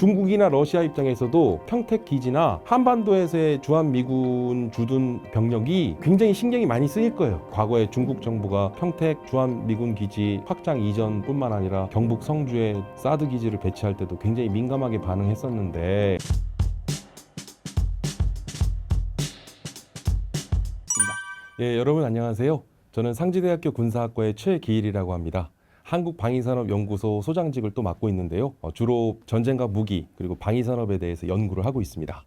중국이나 러시아 입장에서도 평택 기지나 한반도에서의 주한미군 주둔 병력이 굉장히 신경이 많이 쓰일 거예요. 과거에 중국 정부가 평택 주한미군 기지 확장 이전뿐만 아니라 경북 성주에 사드 기지를 배치할 때도 굉장히 민감하게 반응했었는데 예, 여러분 안녕하세요. 저는 상지대학교 군사학과의 최기일이라고 합니다. 한국방위산업연구소 소장직을 또 맡고 있는데요. 주로 전쟁과 무기 그리고 방위산업에 대해서 연구를 하고 있습니다.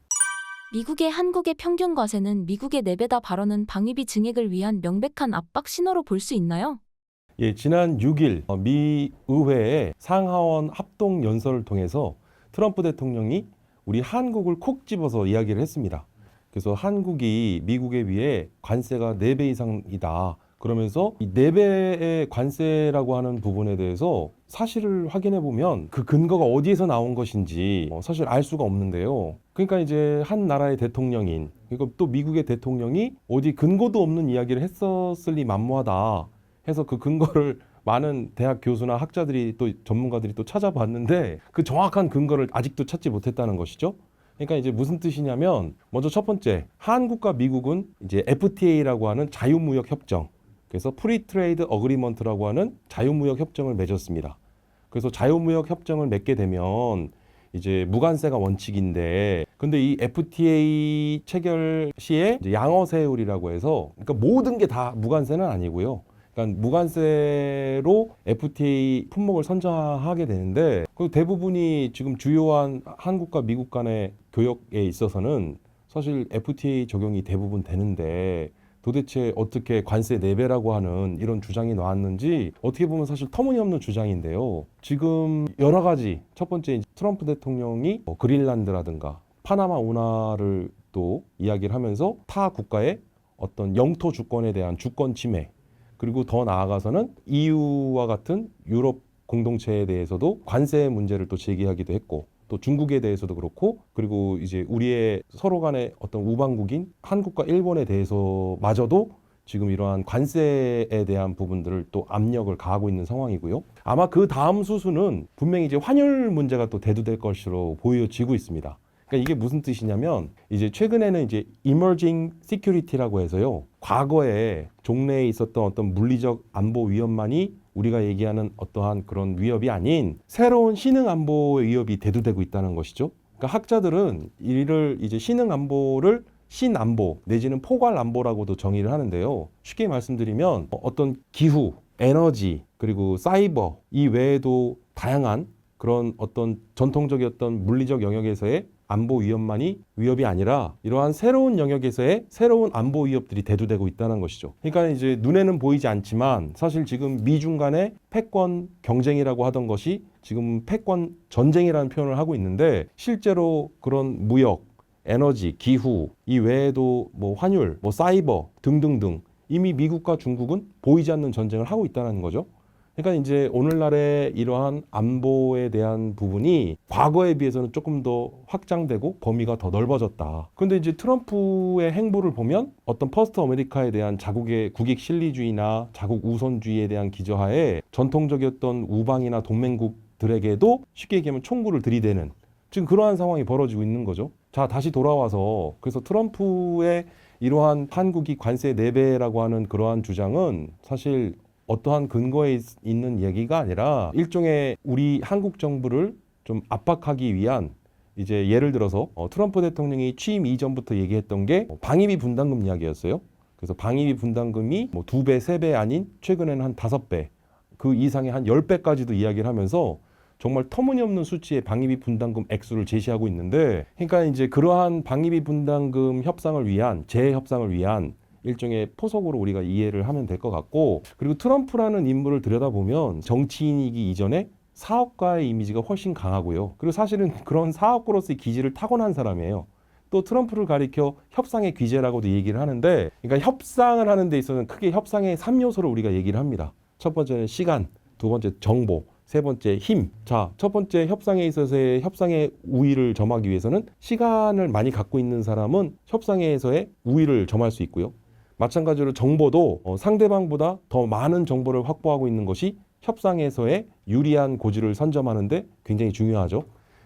미국의 한국의 평균 과세는 미국의 4배다 발언은 방위비 증액을 위한 명백한 압박 신호로 볼 수 있나요? 예, 지난 6일 미 의회의 상하원 합동 연설을 통해서 트럼프 대통령이 우리 한국을 콕 집어서 이야기를 했습니다. 그래서 한국이 미국에 비해 관세가 4배 이상이다. 그러면서 이 4배의 관세라고 하는 부분에 대해서 사실을 확인해 보면 그 근거가 어디에서 나온 것인지 사실 알 수가 없는데요. 그러니까 이제 한 나라의 대통령인, 그리고 또 미국의 대통령이 어디 근거도 없는 이야기를 했었을리 만무하다 해서 그 근거를 많은 대학 교수나 학자들이 또 전문가들이 또 찾아봤는데 그 정확한 근거를 아직도 찾지 못했다는 것이죠. 그러니까 이제 무슨 뜻이냐면 먼저 첫 번째, 한국과 미국은 이제 FTA라고 하는 자유무역 협정, 그래서 프리 트레이드 어그리먼트라고 하는 자유무역 협정을 맺었습니다. 그래서 자유무역 협정을 맺게 되면 이제 무관세가 원칙인데, 근데 이 FTA 체결 시에 이제 양어세율이라고 해서, 그러니까 모든 게 다 무관세는 아니고요. 그러니까 무관세로 FTA 품목을 선정하게 되는데, 그 대부분이 지금 주요한 한국과 미국 간의 교역에 있어서는 사실 FTA 적용이 대부분 되는데, 도대체 어떻게 관세 4배라고 하는 이런 주장이 나왔는지 어떻게 보면 사실 터무니없는 주장인데요. 지금 여러 가지, 첫 번째 트럼프 대통령이 그린란드라든가 파나마 운하를 또 이야기를 하면서 타 국가의 어떤 영토 주권에 대한 주권 침해, 그리고 더 나아가서는 EU와 같은 유럽 공동체에 대해서도 관세 문제를 또 제기하기도 했고, 또 중국에 대해서도 그렇고, 그리고 이제 우리의 서로 간의 어떤 우방국인 한국과 일본에 대해서마저도 지금 이러한 관세에 대한 부분들을 또 압력을 가하고 있는 상황이고요. 아마 그 다음 수순은 분명히 이제 환율 문제가 또 대두될 것으로 보여지고 있습니다. 그러니까 이게 무슨 뜻이냐면, 이제 최근에는 이제 emerging security라고 해서요, 과거에 종래에 있었던 어떤 물리적 안보 위협만이 우리가 얘기하는 어떠한 그런 위협이 아닌 새로운 신흥 안보의 위협이 대두되고 있다는 것이죠. 그러니까 학자들은 이를 이제 신흥 안보를 신안보 내지는 포괄 안보라고도 정의를 하는데요. 쉽게 말씀드리면 어떤 기후, 에너지, 그리고 사이버 이 외에도 다양한 그런 어떤 전통적이었던 물리적 영역에서의 안보 위협만이 위협이 아니라 이러한 새로운 영역에서의 새로운 안보 위협들이 대두되고 있다는 것이죠. 그러니까 이제 눈에는 보이지 않지만 사실 지금 미중 간의 패권 경쟁이라고 하던 것이 지금 패권 전쟁이라는 표현을 하고 있는데, 실제로 그런 무역, 에너지, 기후 이 외에도 뭐 환율, 뭐 사이버 등등등 이미 미국과 중국은 보이지 않는 전쟁을 하고 있다는 거죠. 그러니까 이제 오늘날의 이러한 안보에 대한 부분이 과거에 비해서는 조금 더 확장되고 범위가 더 넓어졌다. 근데 이제 트럼프의 행보를 보면 어떤 퍼스트 아메리카에 대한 자국의 국익 실리주의나 자국 우선주의에 대한 기저하에 전통적이었던 우방이나 동맹국들에게도 쉽게 얘기하면 총구를 들이대는 지금 그러한 상황이 벌어지고 있는 거죠. 자, 다시 돌아와서 그래서 트럼프의 이러한 한국이 관세 4배라고 하는 그러한 주장은 사실 어떠한 근거에 있는 얘기가 아니라 일종의 우리 한국 정부를 좀 압박하기 위한, 이제 예를 들어서 트럼프 대통령이 취임 이전부터 얘기했던 게 방위비 분담금 이야기였어요. 그래서 방위비 분담금이 뭐 2배, 3배 아닌 최근에는 한 5배, 그 이상의 한 10배까지도 이야기를 하면서 정말 터무니없는 수치의 방위비 분담금 액수를 제시하고 있는데, 그러니까 이제 그러한 방위비 분담금 협상을 위한, 재협상을 위한 일종의 포석으로 우리가 이해를 하면 될 것 같고, 그리고 트럼프라는 인물을 들여다보면 정치인이기 이전에 사업가의 이미지가 훨씬 강하고요. 그리고 사실은 그런 사업가로서의 기질을 타고난 사람이에요. 또 트럼프를 가리켜 협상의 귀재라고도 얘기를 하는데, 그러니까 협상을 하는 데 있어서는 크게 협상의 3요소를 우리가 얘기를 합니다. 첫 번째는 시간, 두 번째 정보, 세 번째 힘. 자, 첫 번째 협상에 있어서의 협상의 우위를 점하기 위해서는 시간을 많이 갖고 있는 사람은 협상에서의 우위를 점할 수 있고요. 마찬가지로 정보도 상대방보다 더 많은 정보를 확보하고 있는 것이 협상에서의 유리한 고지를 선점하는데 굉장히 중요하죠.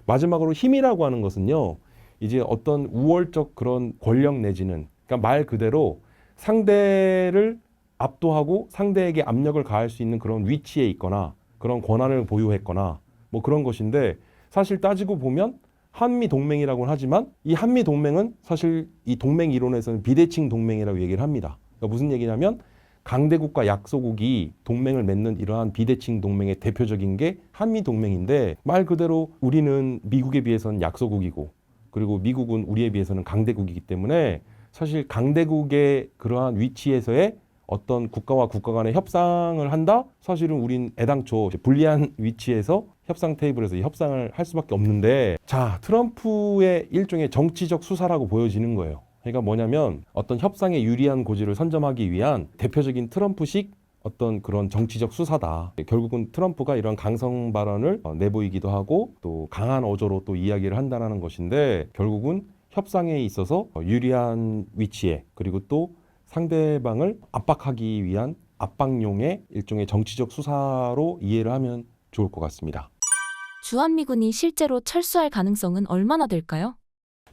마지막으로 힘이라고 하는 것은요, 이제 어떤 우월적 그런 권력 내지는, 그러니까 말 그대로 상대를 압도하고 상대에게 압력을 가할 수 있는 그런 위치에 있거나 그런 권한을 보유했거나 뭐 그런 것인데, 사실 따지고 보면 한미 동맹이라고는 하지만 이 한미 동맹은 사실 이 동맹 이론에서는 비대칭 동맹이라고 얘기를 합니다. 그러니까 무슨 얘기냐면 강대국과 약소국이 동맹을 맺는 이러한 비대칭 동맹의 대표적인 게 한미 동맹인데, 말 그대로 우리는 미국에 비해서는 약소국이고, 그리고 미국은 우리에 비해서는 강대국이기 때문에 사실 강대국의 그러한 위치에서의 어떤 국가와 국가 간의 협상을 한다? 사실은 우린 애당초 불리한 위치에서 협상 테이블에서 협상을 할 수밖에 없는데, 자, 트럼프의 일종의 정치적 수사라고 보여지는 거예요. 그러니까 뭐냐면 어떤 협상에 유리한 고지를 선점하기 위한 대표적인 트럼프식 어떤 그런 정치적 수사다. 결국은 트럼프가 이런 강성 발언을 내보이기도 하고 또 강한 어조로 또 이야기를 한다는 것인데, 결국은 협상에 있어서 유리한 위치에, 그리고 또 상대방을 압박하기 위한 압박용의 일종의 정치적 수사로 이해를 하면 좋을 것 같습니다. 주한미군이 실제로 철수할 가능성은 얼마나 될까요?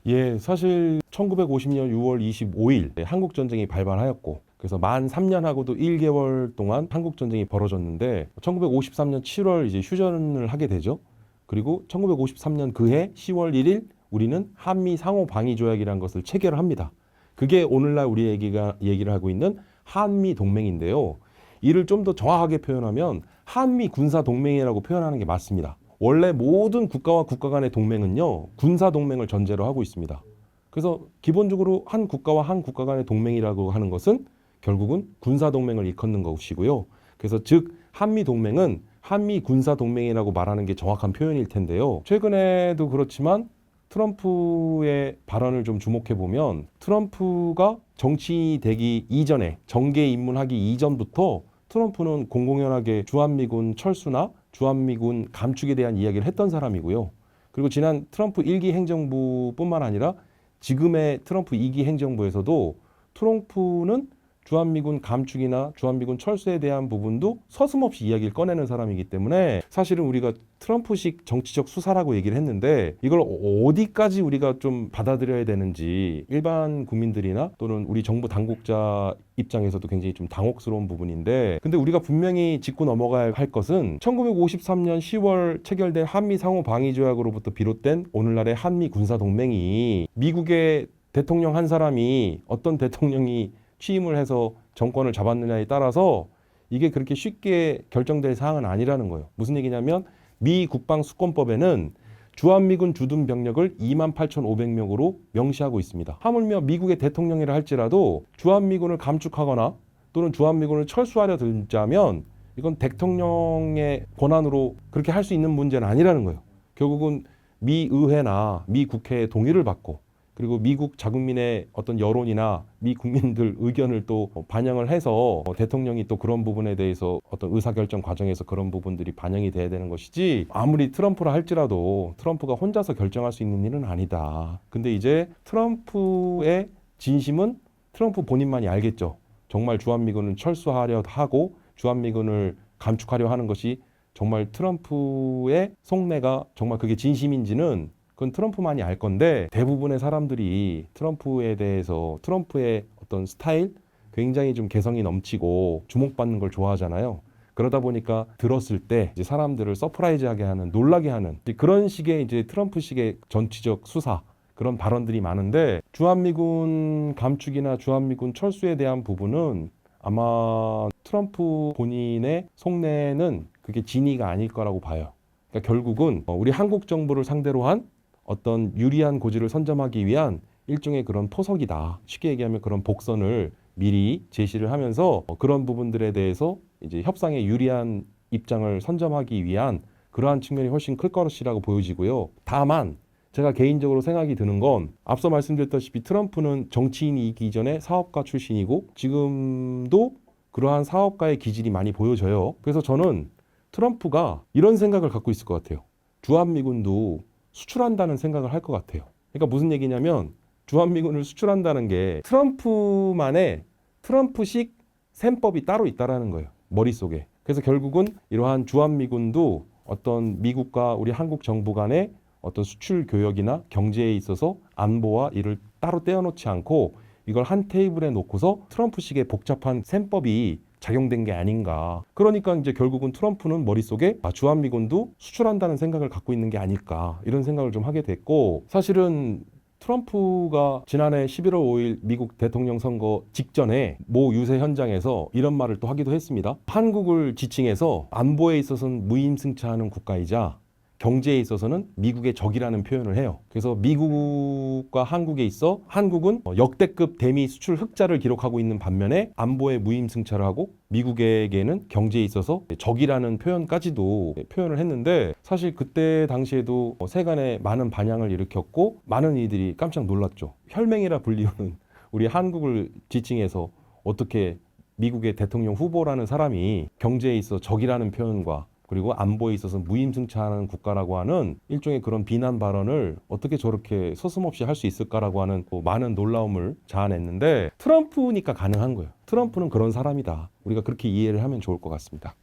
예, 사실 1950년 6월 25일 한국전쟁이 발발하였고, 그래서 만 3년하고도 1개월 동안 한국전쟁이 벌어졌는데 1953년 7월 이제 휴전을 하게 되죠. 그리고 1953년 그해 10월 1일 우리는 한미 상호 방위 조약이라는 것을 체결을 합니다. 그게 오늘날 우리 얘기를 하고 있는 한미 동맹인데요. 이를 좀 더 정확하게 표현하면 한미 군사 동맹이라고 표현하는 게 맞습니다. 원래 모든 국가와 국가 간의 동맹은요, 군사 동맹을 전제로 하고 있습니다. 그래서 기본적으로 한 국가와 한 국가 간의 동맹이라고 하는 것은 결국은 군사 동맹을 일컫는 것이고요. 그래서 즉 한미 동맹은 한미 군사 동맹이라고 말하는 게 정확한 표현일 텐데요. 최근에도 그렇지만 트럼프의 발언을 좀 주목해 보면, 트럼프가 정치인이 되기 이전에, 정계에 입문하기 이전부터 트럼프는 공공연하게 주한미군 철수나 주한미군 감축에 대한 이야기를 했던 사람이고요. 그리고 지난 트럼프 1기 행정부뿐만 아니라 지금의 트럼프 2기 행정부에서도 트럼프는 주한미군 감축이나 주한미군 철수에 대한 부분도 서슴없이 이야기를 꺼내는 사람이기 때문에, 사실은 우리가 트럼프식 정치적 수사라고 얘기를 했는데 이걸 어디까지 우리가 좀 받아들여야 되는지 일반 국민들이나 또는 우리 정부 당국자 입장에서도 굉장히 좀 당혹스러운 부분인데, 근데 우리가 분명히 짚고 넘어가야 할 것은 1953년 10월 체결된 한미 상호 방위 조약으로부터 비롯된 오늘날의 한미 군사 동맹이, 미국의 대통령 한 사람이 어떤 대통령이 취임을 해서 정권을 잡았느냐에 따라서 이게 그렇게 쉽게 결정될 사항은 아니라는 거예요. 무슨 얘기냐면 미 국방수권법에는 주한미군 주둔 병력을 28,500명으로 명시하고 있습니다. 하물며 미국의 대통령이라 할지라도 주한미군을 감축하거나 또는 주한미군을 철수하려 들자면 이건 대통령의 권한으로 그렇게 할 수 있는 문제는 아니라는 거예요. 결국은 미 의회나 미 국회의 동의를 받고, 그리고 미국 자국민의 어떤 여론이나 미 국민들 의견을 또 반영을 해서 대통령이 또 그런 부분에 대해서 어떤 의사결정 과정에서 그런 부분들이 반영이 돼야 되는 것이지, 아무리 트럼프라 할지라도 트럼프가 혼자서 결정할 수 있는 일은 아니다. 근데 이제 트럼프의 진심은 트럼프 본인만이 알겠죠. 정말 주한미군을 철수하려 하고 주한미군을 감축하려 하는 것이 정말 트럼프의 속내가 정말 그게 진심인지는 그건 트럼프만이 알 건데, 대부분의 사람들이 트럼프에 대해서 트럼프의 어떤 스타일, 굉장히 좀 개성이 넘치고 주목받는 걸 좋아하잖아요. 그러다 보니까 들었을 때 이제 사람들을 서프라이즈하게 하는, 놀라게 하는 그런 식의 이제 트럼프식의 정치적 수사, 그런 발언들이 많은데, 주한미군 감축이나 주한미군 철수에 대한 부분은 아마 트럼프 본인의 속내는 그게 진위가 아닐 거라고 봐요. 그러니까 결국은 우리 한국 정부를 상대로 한 어떤 유리한 고지를 선점하기 위한 일종의 그런 포석이다. 쉽게 얘기하면 그런 복선을 미리 제시를 하면서 그런 부분들에 대해서 이제 협상에 유리한 입장을 선점하기 위한 그러한 측면이 훨씬 클 것이라고 보여지고요. 다만 제가 개인적으로 생각이 드는 건, 앞서 말씀드렸다시피 트럼프는 정치인이기 전에 사업가 출신이고 지금도 그러한 사업가의 기질이 많이 보여져요. 그래서 저는 트럼프가 이런 생각을 갖고 있을 것 같아요. 주한미군도 수출한다는 생각을 할 것 같아요. 그러니까 무슨 얘기냐면 주한미군을 수출한다는 게 트럼프만의 트럼프식 셈법이 따로 있다라는 거예요. 머릿속에. 그래서 결국은 이러한 주한미군도 어떤 미국과 우리 한국 정부 간의 어떤 수출 교역이나 경제에 있어서 안보와 이를 따로 떼어놓지 않고 이걸 한 테이블에 놓고서 트럼프식의 복잡한 셈법이 작용된 게 아닌가. 그러니까 이제 결국은 트럼프는 머릿속에 주한미군도 수출한다는 생각을 갖고 있는 게 아닐까 이런 생각을 좀 하게 됐고, 사실은 트럼프가 지난해 11월 5일 미국 대통령 선거 직전에 모 유세 현장에서 이런 말을 또 하기도 했습니다. 한국을 지칭해서 안보에 있어서는 무임승차하는 국가이자 경제에 있어서는 미국의 적이라는 표현을 해요. 그래서 미국과 한국에 있어 한국은 역대급 대미 수출 흑자를 기록하고 있는 반면에 안보에 무임승차를 하고 미국에게는 경제에 있어서 적이라는 표현까지도 표현을 했는데, 사실 그때 당시에도 세간에 많은 반향을 일으켰고 많은 이들이 깜짝 놀랐죠. 혈맹이라 불리우는 우리 한국을 지칭해서 어떻게 미국의 대통령 후보라는 사람이 경제에 있어 적이라는 표현과 그리고 안보에 있어서 무임승차하는 국가라고 하는 일종의 그런 비난 발언을 어떻게 저렇게 서슴없이 할 수 있을까라고 하는 많은 놀라움을 자아냈는데, 트럼프니까 가능한 거예요. 트럼프는 그런 사람이다. 우리가 그렇게 이해를 하면 좋을 것 같습니다.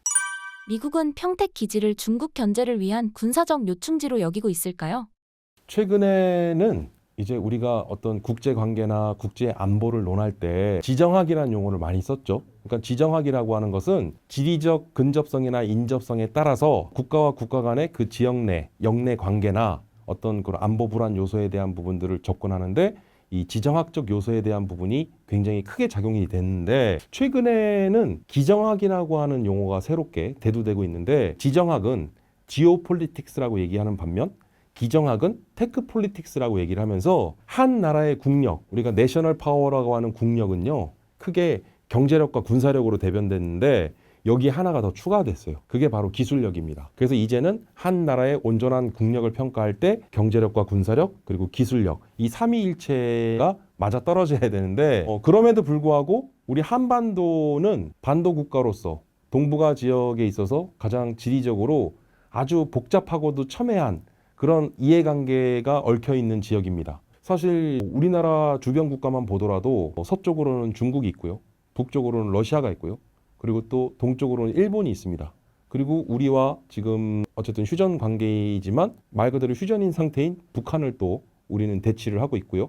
미국은 평택 기지를 중국 견제를 위한 군사적 요충지로 여기고 있을까요? 최근에는 이제 우리가 어떤 국제 관계나 국제 안보를 논할 때 지정학이라는 용어를 많이 썼죠. 그러니까 지정학이라고 하는 것은 지리적 근접성이나 인접성에 따라서 국가와 국가 간의 그 지역 내, 영내 관계나 어떤 그런 안보 불안 요소에 대한 부분들을 접근하는데 이 지정학적 요소에 대한 부분이 굉장히 크게 작용이 됐는데, 최근에는 기정학이라고 하는 용어가 새롭게 대두되고 있는데, 지정학은 지오폴리틱스라고 얘기하는 반면 기정학은 테크폴리틱스라고 얘기를 하면서 한 나라의 국력, 우리가 내셔널 파워라고 하는 국력은요, 크게 경제력과 군사력으로 대변됐는데 여기 하나가 더 추가됐어요. 그게 바로 기술력입니다. 그래서 이제는 한 나라의 온전한 국력을 평가할 때 경제력과 군사력 그리고 기술력, 이 삼위일체가 맞아떨어져야 되는데 그럼에도 불구하고 우리 한반도는 반도 국가로서 동북아 지역에 있어서 가장 지리적으로 아주 복잡하고도 첨예한 그런 이해관계가 얽혀있는 지역입니다. 사실 우리나라 주변 국가만 보더라도 서쪽으로는 중국이 있고요. 북쪽으로는 러시아가 있고요. 그리고 또 동쪽으로는 일본이 있습니다. 그리고 우리와 지금 어쨌든 휴전 관계이지만 말 그대로 휴전인 상태인 북한을 또 우리는 대치를 하고 있고요.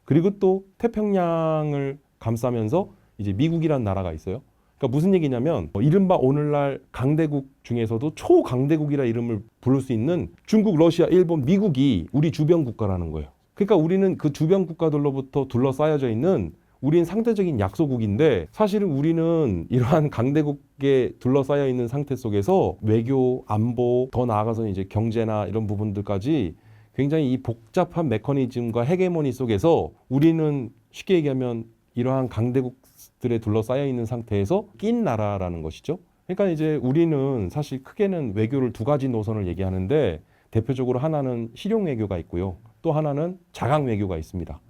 그리고 또 태평양을 감싸면서 이제 미국이라는 나라가 있어요. 그러니까 무슨 얘기냐면 이른바 오늘날 강대국 중에서도 초강대국이라 이름을 부를 수 있는 중국, 러시아, 일본, 미국이 우리 주변 국가라는 거예요. 그러니까 우리는 그 주변 국가들로부터 둘러싸여져 있는 우린 상대적인 약소국인데, 사실은 우리는 이러한 강대국에 둘러싸여 있는 상태 속에서 외교, 안보, 더 나아가서는 이제 경제나 이런 부분들까지 굉장히 이 복잡한 메커니즘과 헤게모니 속에서 우리는 쉽게 얘기하면 이러한 강대국들에 둘러싸여 있는 상태에서 낀 나라라는 것이죠. 그러니까 이제 우리는 사실 크게는 외교를 두 가지 노선을 얘기하는데, 대표적으로 하나는 실용 외교가 있고요. 또 하나는 자강 외교가 있습니다.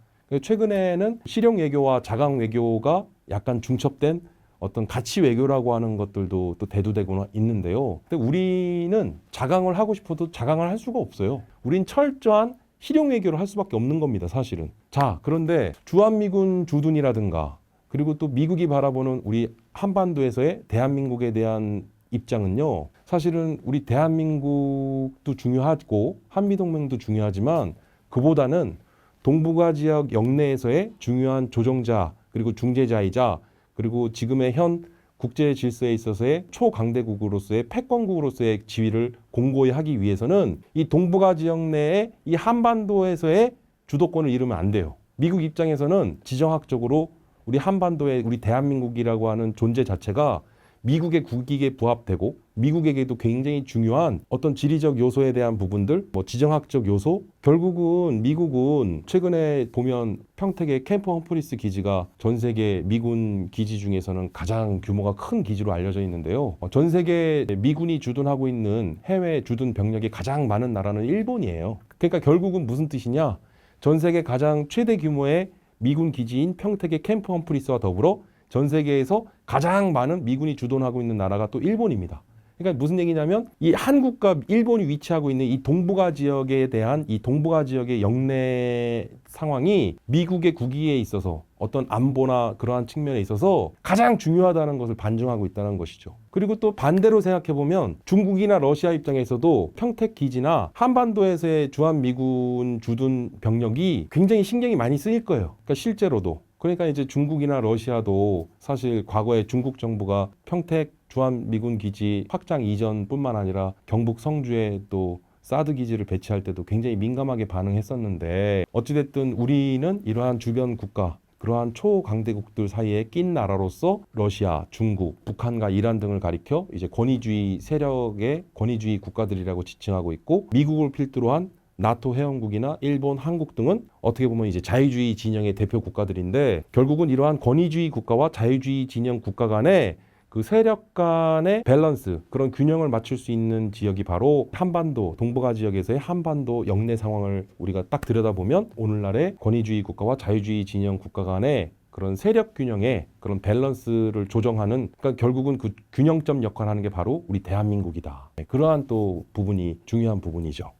최근에는 실용 외교와 자강 외교가 약간 중첩된 어떤 가치 외교라고 하는 것들도 또 대두되고 있는데요. 근데 우리는 자강을 하고 싶어도 자강을 할 수가 없어요. 우린 철저한 실용 외교를 할 수밖에 없는 겁니다, 사실은. 자, 그런데 주한미군 주둔이라든가 그리고 또 미국이 바라보는 우리 한반도에서의 대한민국에 대한 입장은요, 사실은 우리 대한민국도 중요하고 한미동맹도 중요하지만 그보다는 동북아 지역 영내에서의 중요한 조정자 그리고 중재자이자 그리고 지금의 현 국제 질서에 있어서의 초강대국으로서의 패권국으로서의 지위를 공고히 하기 위해서는 이 동북아 지역 내에 이 한반도에서의 주도권을 잃으면 안 돼요. 미국 입장에서는 지정학적으로 우리 한반도에 우리 대한민국이라고 하는 존재 자체가 미국의 국익에 부합되고 미국에게도 굉장히 중요한 어떤 지리적 요소에 대한 부분들, 지정학적 요소, 결국은 미국은 최근에 보면 평택의 캠프 험프리스 기지가 전 세계 미군 기지 중에서는 가장 규모가 큰 기지로 알려져 있는데요. 전 세계 미군이 주둔하고 있는 해외 주둔 병력이 가장 많은 나라는 일본이에요. 그러니까 결국은 무슨 뜻이냐? 전 세계 가장 최대 규모의 미군 기지인 평택의 캠프 험프리스와 더불어 전 세계에서 가장 많은 미군이 주둔하고 있는 나라가 또 일본입니다. 그러니까 무슨 얘기냐면 이 한국과 일본이 위치하고 있는 이 동북아 지역에 대한 이 동북아 지역의 영내 상황이 미국의 국익에 있어서 어떤 안보나 그러한 측면에 있어서 가장 중요하다는 것을 반증하고 있다는 것이죠. 그리고 또 반대로 생각해 보면 중국이나 러시아 입장에서도 평택 기지나 한반도에서의 주한미군 주둔 병력이 굉장히 신경이 많이 쓰일 거예요. 그러니까 실제로도. 그러니까 이제 중국이나 러시아도 사실 과거에 중국 정부가 평택 주한미군 기지 확장 이전뿐만 아니라 경북 성주에 또 사드 기지를 배치할 때도 굉장히 민감하게 반응했었는데 어찌됐든 우리는 이러한 주변 국가 그러한 초강대국들 사이에 낀 나라로서 러시아, 중국, 북한과 이란 등을 가리켜 이제 권위주의 세력의 권위주의 국가들이라고 지칭하고 있고 미국을 필두로 한 나토 회원국이나 일본, 한국 등은 어떻게 보면 이제 자유주의 진영의 대표 국가들인데 결국은 이러한 권위주의 국가와 자유주의 진영 국가 간의 그 세력 간의 밸런스, 그런 균형을 맞출 수 있는 지역이 바로 한반도, 동북아 지역에서의 한반도 영내 상황을 우리가 딱 들여다보면 오늘날의 권위주의 국가와 자유주의 진영 국가 간의 그런 세력 균형의 그런 밸런스를 조정하는, 그러니까 결국은 그 균형점 역할을 하는 게 바로 우리 대한민국이다. 그러한 또 부분이 중요한 부분이죠.